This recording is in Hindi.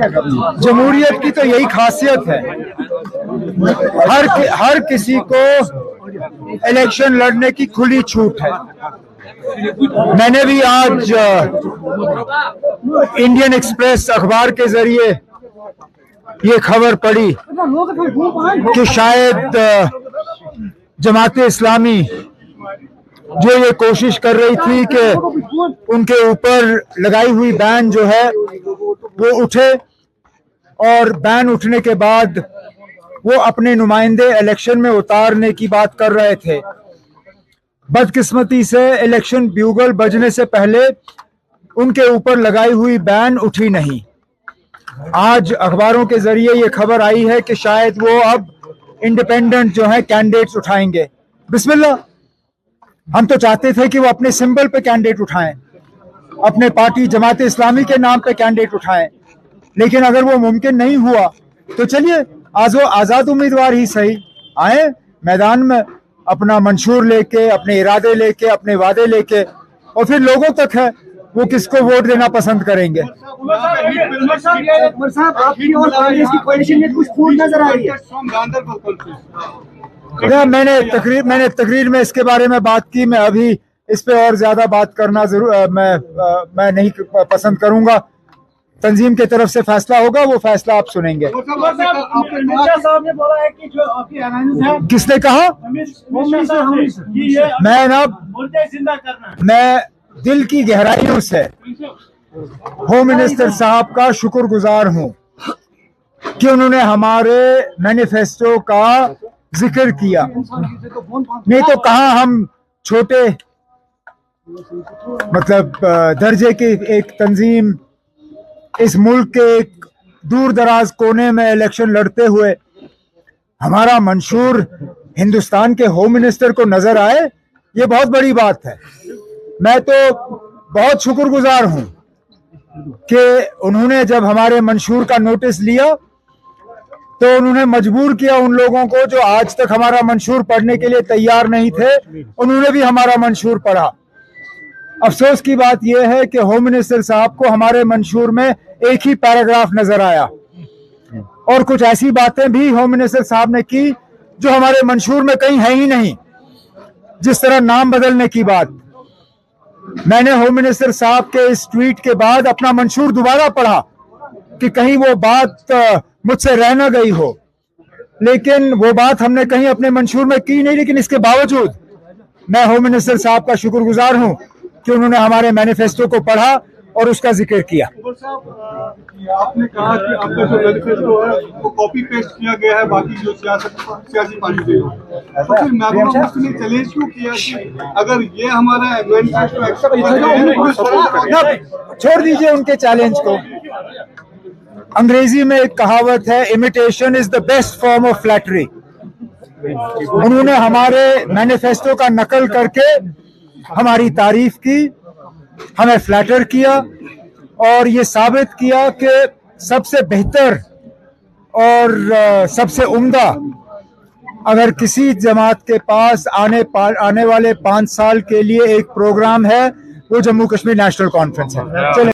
जमहूरियत की तो यही खासियत है, हर किसी को इलेक्शन लड़ने की खुली छूट है। मैंने भी आज इंडियन एक्सप्रेस अखबार के जरिए ये खबर पढ़ी कि शायद जमाते इस्लामी जो ये कोशिश कर रही थी कि उनके ऊपर लगाई हुई बैन जो है वो उठे, और बैन उठने के बाद वो अपने नुमाइंदे इलेक्शन में उतारने की बात कर रहे थे। बदकिस्मती से इलेक्शन ब्यूगल बजने से पहले उनके ऊपर लगाई हुई बैन उठी नहीं। आज अखबारों के जरिए ये खबर आई है कि शायद वो अब इंडिपेंडेंट जो है कैंडिडेट्स उठाएंगे। बिस्मिल्लाह, हम तो चाहते थे कि वो अपने सिंबल पे कैंडिडेट उठाएं, अपने पार्टी जमाते इस्लामी के नाम पे कैंडिडेट उठाएं, लेकिन अगर वो मुमकिन नहीं हुआ तो चलिए आजाद उम्मीदवार ही सही आए मैदान में, अपना मंशूर लेके, अपने इरादे लेके, अपने वादे लेके, और फिर लोगों तक है वो किसको वोट देना पसंद करेंगे। मैंने तकरीर में इसके बारे में बात की। मैं अभी इस पे और ज्यादा बात करना मैं नहीं पसंद करूंगा। तंजीम की तरफ से फैसला होगा, वो फैसला आप सुनेंगे। साहब ने बोला है कि जो आपकी है, किसने कहा? मैं दिल की गहराइयों से होम मिनिस्टर साहब का शुक्रगुजार हूं कि उन्होंने हमारे मैनिफेस्टो का जिक्र किया। नहीं तो कहाँ हम छोटे दर्जे की एक तंजीम इस मुल्क के एक दूर दराज कोने में इलेक्शन लड़ते हुए हमारा मंशूर हिंदुस्तान के होम मिनिस्टर को नजर आए, ये बहुत बड़ी बात है। मैं तो बहुत शुक्रगुजार हूं कि उन्होंने जब हमारे मंशूर का नोटिस लिया तो उन्होंने मजबूर किया उन लोगों को जो आज तक हमारा मंशूर पढ़ने के लिए तैयार नहीं थे, उन्होंने भी हमारा मंशूर पढ़ा। अफसोस की बात यह है कि होम मिनिस्टर साहब को हमारे मंशूर में एक ही पैराग्राफ नजर आया, और कुछ ऐसी बातें भी होम मिनिस्टर साहब ने की जो हमारे मंशूर में कहीं है ही नहीं, जिस तरह नाम बदलने की बात। मैंने होम मिनिस्टर साहब के इस ट्वीट के बाद अपना मंशूर दोबारा पढ़ा कि कहीं वो बात मुझसे रह न गई हो, लेकिन वो बात हमने कहीं अपने मंशूर में की नहीं। लेकिन इसके बावजूद मैं होम मिनिस्टर साहब का शुक्रगुजार हूं कि उन्होंने हमारे मैनिफेस्टो को पढ़ा और उसका जिक्र किया। आपने कहा कि आपका जो मैनिफेस्टो है वो कॉपी पेस्ट किया गया है बाकी जो सियासी पार्टी के, तो फिर महबूबा मुफ्ती ने चैलेंज क्यों किया कि अगर ये हमारा मैनिफेस्टो छोड़ दीजिए उनके चैलेंज को। अंग्रेजी में एक कहावत है, imitation is the best form of flattery. उन्होंने हमारे मैनिफेस्टो का नकल करके हमारी तारीफ की, हमें फ्लैटर किया, और ये साबित किया कि सबसे बेहतर और सबसे उम्दा अगर किसी जमात के पास आने वाले 5 साल के लिए एक प्रोग्राम है, वो जम्मू कश्मीर नेशनल कॉन्फ्रेंस है। चले।